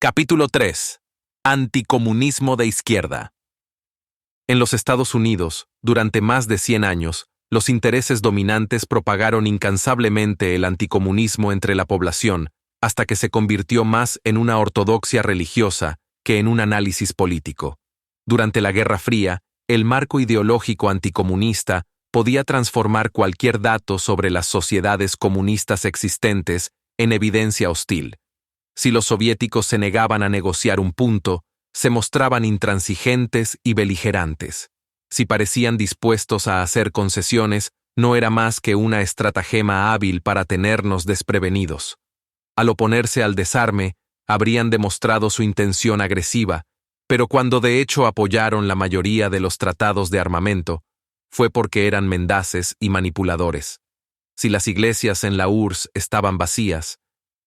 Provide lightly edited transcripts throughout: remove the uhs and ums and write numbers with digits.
Capítulo 3. Anticomunismo de izquierda. En los Estados Unidos, durante más de 100 años, los intereses dominantes propagaron incansablemente el anticomunismo entre la población, hasta que se convirtió más en una ortodoxia religiosa que en un análisis político. Durante la Guerra Fría, el marco ideológico anticomunista podía transformar cualquier dato sobre las sociedades comunistas existentes en evidencia hostil. Si los soviéticos se negaban a negociar un punto, se mostraban intransigentes y beligerantes. Si parecían dispuestos a hacer concesiones, no era más que una estratagema hábil para tenernos desprevenidos. Al oponerse al desarme, habrían demostrado su intención agresiva, pero cuando de hecho apoyaron la mayoría de los tratados de armamento, fue porque eran mendaces y manipuladores. Si las iglesias en la URSS estaban vacías,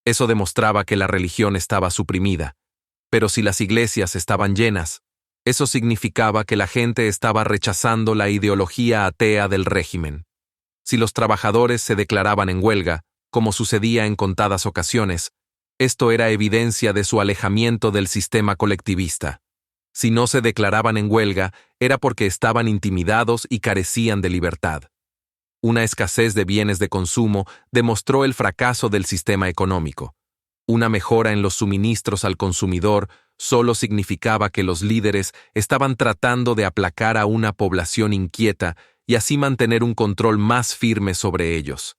eso demostraba que la religión estaba suprimida. Pero si las iglesias estaban llenas, eso significaba que la gente estaba rechazando la ideología atea del régimen. Si los trabajadores se declaraban en huelga, como sucedía en contadas ocasiones, esto era evidencia de su alejamiento del sistema colectivista. Si no se declaraban en huelga, era porque estaban intimidados y carecían de libertad. Una escasez de bienes de consumo demostró el fracaso del sistema económico. Una mejora en los suministros al consumidor solo significaba que los líderes estaban tratando de aplacar a una población inquieta y así mantener un control más firme sobre ellos.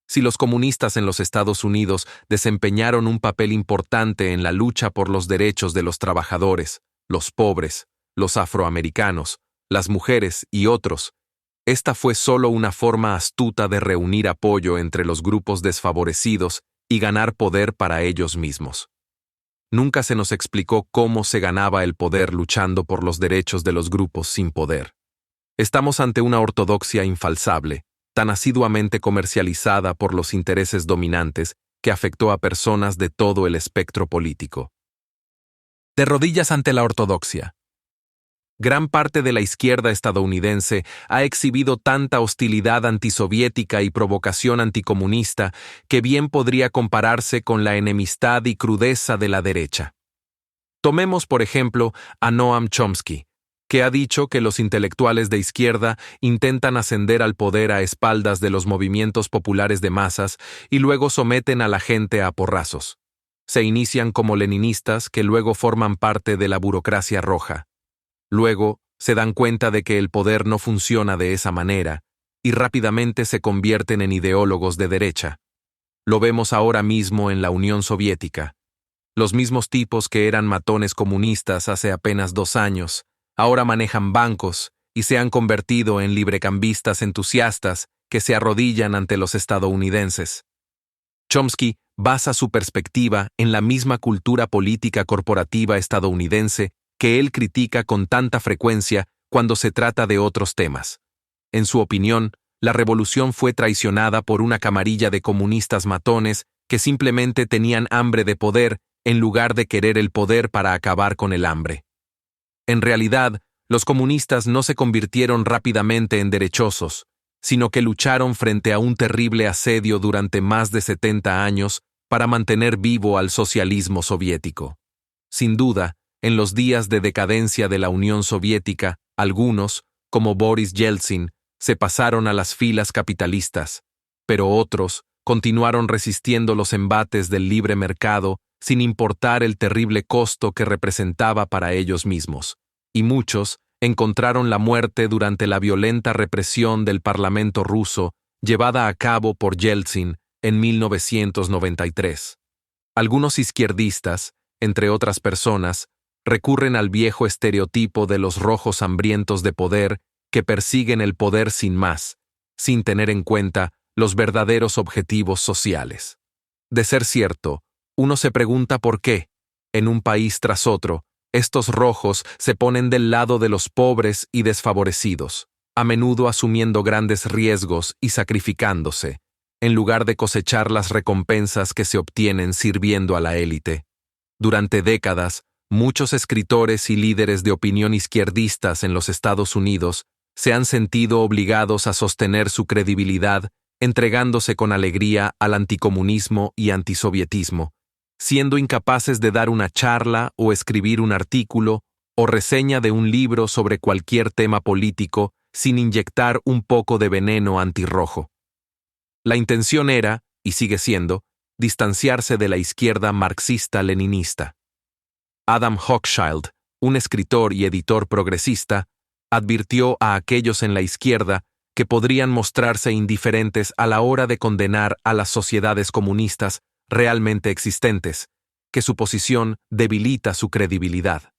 Si los comunistas en los Estados Unidos desempeñaron un papel importante en la lucha por los derechos de los trabajadores, los pobres, los afroamericanos, las mujeres y otros, esta fue solo una forma astuta de reunir apoyo entre los grupos desfavorecidos y ganar poder para ellos mismos. Nunca se nos explicó cómo se ganaba el poder luchando por los derechos de los grupos sin poder. Estamos ante una ortodoxia infalsable, tan asiduamente comercializada por los intereses dominantes que afectó a personas de todo el espectro político. De rodillas ante la ortodoxia. Gran parte de la izquierda estadounidense ha exhibido tanta hostilidad antisoviética y provocación anticomunista que bien podría compararse con la enemistad y crudeza de la derecha. Tomemos, por ejemplo, a Noam Chomsky, que ha dicho que los intelectuales de izquierda intentan ascender al poder a espaldas de los movimientos populares de masas y luego someten a la gente a porrazos. Se inician como leninistas que luego forman parte de la burocracia roja. Luego, se dan cuenta de que el poder no funciona de esa manera, y rápidamente se convierten en ideólogos de derecha. Lo vemos ahora mismo en la Unión Soviética. Los mismos tipos que eran matones comunistas hace apenas 2 años, ahora manejan bancos y se han convertido en librecambistas entusiastas que se arrodillan ante los estadounidenses. Chomsky basa su perspectiva en la misma cultura política corporativa estadounidense que él critica con tanta frecuencia cuando se trata de otros temas. En su opinión, la revolución fue traicionada por una camarilla de comunistas matones que simplemente tenían hambre de poder en lugar de querer el poder para acabar con el hambre. En realidad, los comunistas no se convirtieron rápidamente en derechosos, sino que lucharon frente a un terrible asedio durante más de 70 años para mantener vivo al socialismo soviético. Sin duda, en los días de decadencia de la Unión Soviética, algunos, como Boris Yeltsin, se pasaron a las filas capitalistas, pero otros continuaron resistiendo los embates del libre mercado sin importar el terrible costo que representaba para ellos mismos, y muchos encontraron la muerte durante la violenta represión del Parlamento ruso llevada a cabo por Yeltsin en 1993. Algunos izquierdistas, entre otras personas, recurren al viejo estereotipo de los rojos hambrientos de poder que persiguen el poder sin más, sin tener en cuenta los verdaderos objetivos sociales. De ser cierto, uno se pregunta por qué, en un país tras otro, estos rojos se ponen del lado de los pobres y desfavorecidos, a menudo asumiendo grandes riesgos y sacrificándose, en lugar de cosechar las recompensas que se obtienen sirviendo a la élite. Durante décadas, muchos escritores y líderes de opinión izquierdistas en los Estados Unidos se han sentido obligados a sostener su credibilidad entregándose con alegría al anticomunismo y antisovietismo, siendo incapaces de dar una charla o escribir un artículo o reseña de un libro sobre cualquier tema político sin inyectar un poco de veneno antirrojo. La intención era, y sigue siendo, distanciarse de la izquierda marxista-leninista. Adam Hochschild, un escritor y editor progresista, advirtió a aquellos en la izquierda que podrían mostrarse indiferentes a la hora de condenar a las sociedades comunistas realmente existentes, que su posición debilita su credibilidad.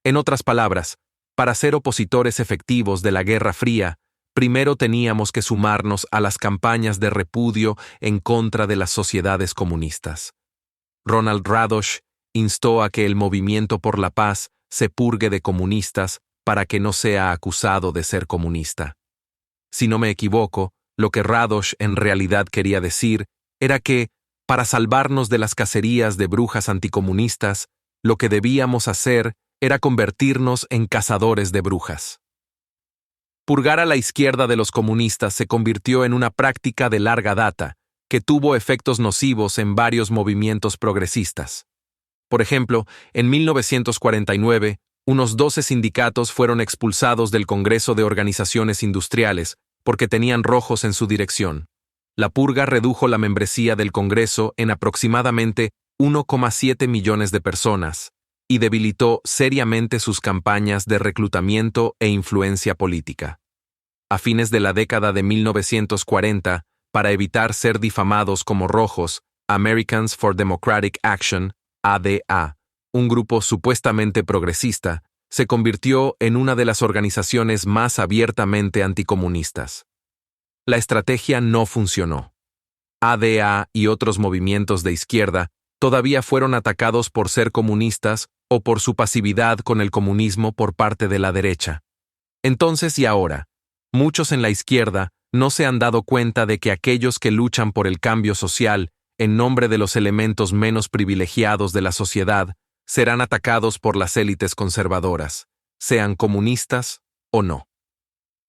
En otras palabras, para ser opositores efectivos de la Guerra Fría, primero teníamos que sumarnos a las campañas de repudio en contra de las sociedades comunistas. Ronald Radosh instó a que el movimiento por la paz se purgue de comunistas para que no sea acusado de ser comunista. Si no me equivoco, lo que Radosh en realidad quería decir era que, para salvarnos de las cacerías de brujas anticomunistas, lo que debíamos hacer era convertirnos en cazadores de brujas. Purgar a la izquierda de los comunistas se convirtió en una práctica de larga data, que tuvo efectos nocivos en varios movimientos progresistas. Por ejemplo, en 1949, unos 12 sindicatos fueron expulsados del Congreso de Organizaciones Industriales porque tenían rojos en su dirección. La purga redujo la membresía del Congreso en aproximadamente 1,7 millones de personas y debilitó seriamente sus campañas de reclutamiento e influencia política. A fines de la década de 1940, para evitar ser difamados como rojos, Americans for Democratic Action, ADA, un grupo supuestamente progresista, se convirtió en una de las organizaciones más abiertamente anticomunistas. La estrategia no funcionó. ADA y otros movimientos de izquierda todavía fueron atacados por ser comunistas o por su pasividad con el comunismo por parte de la derecha. Entonces y ahora, muchos en la izquierda no se han dado cuenta de que aquellos que luchan por el cambio social en nombre de los elementos menos privilegiados de la sociedad serán atacados por las élites conservadoras, sean comunistas o no.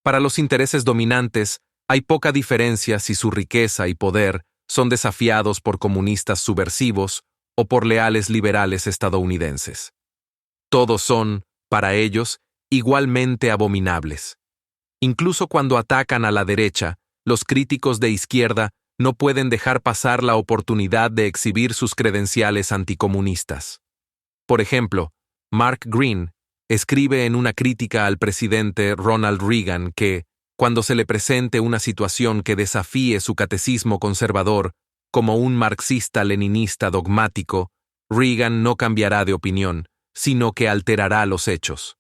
Para los intereses dominantes, hay poca diferencia si su riqueza y poder son desafiados por comunistas subversivos o por leales liberales estadounidenses. Todos son, para ellos, igualmente abominables. Incluso cuando atacan a la derecha, los críticos de izquierda no pueden dejar pasar la oportunidad de exhibir sus credenciales anticomunistas. Por ejemplo, Mark Green escribe en una crítica al presidente Ronald Reagan que, cuando se le presente una situación que desafíe su catecismo conservador como un marxista-leninista dogmático, Reagan no cambiará de opinión, sino que alterará los hechos.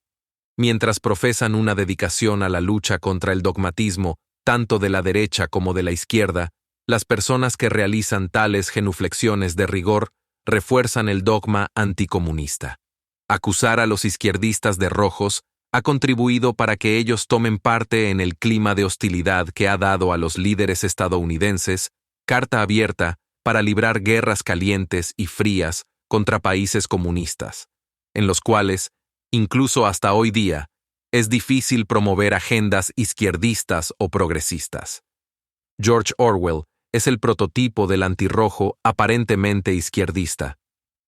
Mientras profesan una dedicación a la lucha contra el dogmatismo, tanto de la derecha como de la izquierda, las personas que realizan tales genuflexiones de rigor refuerzan el dogma anticomunista. Acusar a los izquierdistas de rojos ha contribuido para que ellos tomen parte en el clima de hostilidad que ha dado a los líderes estadounidenses carta abierta para librar guerras calientes y frías contra países comunistas, en los cuales, incluso hasta hoy día, es difícil promover agendas izquierdistas o progresistas. George Orwell es el prototipo del antirrojo aparentemente izquierdista.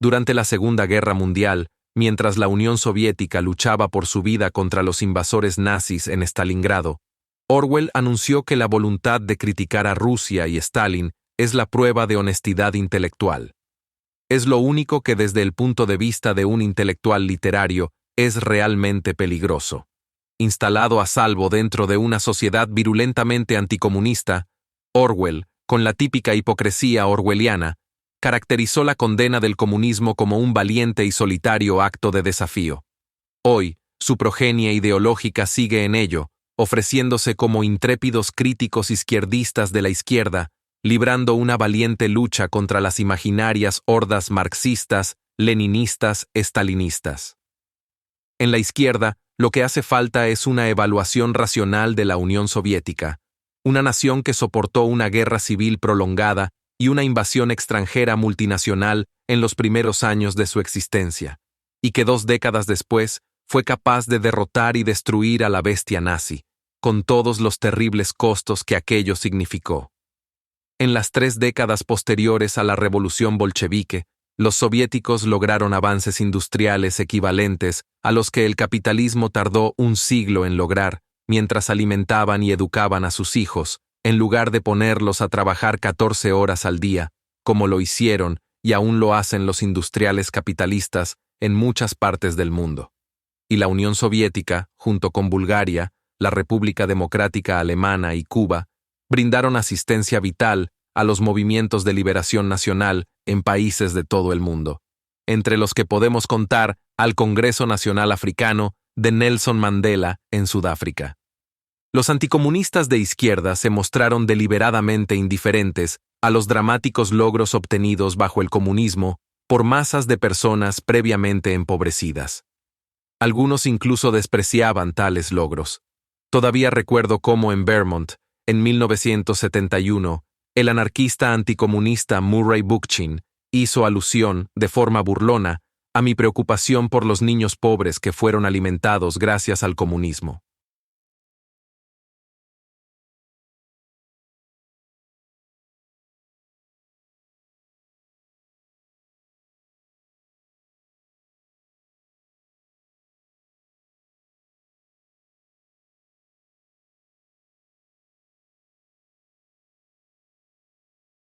Durante la Segunda Guerra Mundial, mientras la Unión Soviética luchaba por su vida contra los invasores nazis en Stalingrado, Orwell anunció que la voluntad de criticar a Rusia y Stalin es la prueba de honestidad intelectual. Es lo único que desde el punto de vista de un intelectual literario es realmente peligroso. Instalado a salvo dentro de una sociedad virulentamente anticomunista, Orwell, con la típica hipocresía orwelliana, caracterizó la condena del comunismo como un valiente y solitario acto de desafío. Hoy, su progenie ideológica sigue en ello, ofreciéndose como intrépidos críticos izquierdistas de la izquierda, librando una valiente lucha contra las imaginarias hordas marxistas, leninistas, estalinistas. En la izquierda, lo que hace falta es una evaluación racional de la Unión Soviética, una nación que soportó una guerra civil prolongada y una invasión extranjera multinacional en los primeros años de su existencia, y que 2 décadas después fue capaz de derrotar y destruir a la bestia nazi, con todos los terribles costos que aquello significó. En las 3 décadas posteriores a la revolución bolchevique, Los soviéticos lograron avances industriales equivalentes a los que el capitalismo tardó un siglo en lograr, mientras alimentaban y educaban a sus hijos, en lugar de ponerlos a trabajar 14 horas al día, como lo hicieron y aún lo hacen los industriales capitalistas en muchas partes del mundo. Y la Unión Soviética, junto con Bulgaria, la República Democrática Alemana y Cuba, brindaron asistencia vital a los movimientos de liberación nacional en países de todo el mundo, entre los que podemos contar al Congreso Nacional Africano de Nelson Mandela en Sudáfrica. Los anticomunistas de izquierda se mostraron deliberadamente indiferentes a los dramáticos logros obtenidos bajo el comunismo por masas de personas previamente empobrecidas. Algunos incluso despreciaban tales logros. Todavía recuerdo cómo en Vermont, en 1971, el anarquista anticomunista Murray Bookchin hizo alusión, de forma burlona, a mi preocupación por los niños pobres que fueron alimentados gracias al comunismo.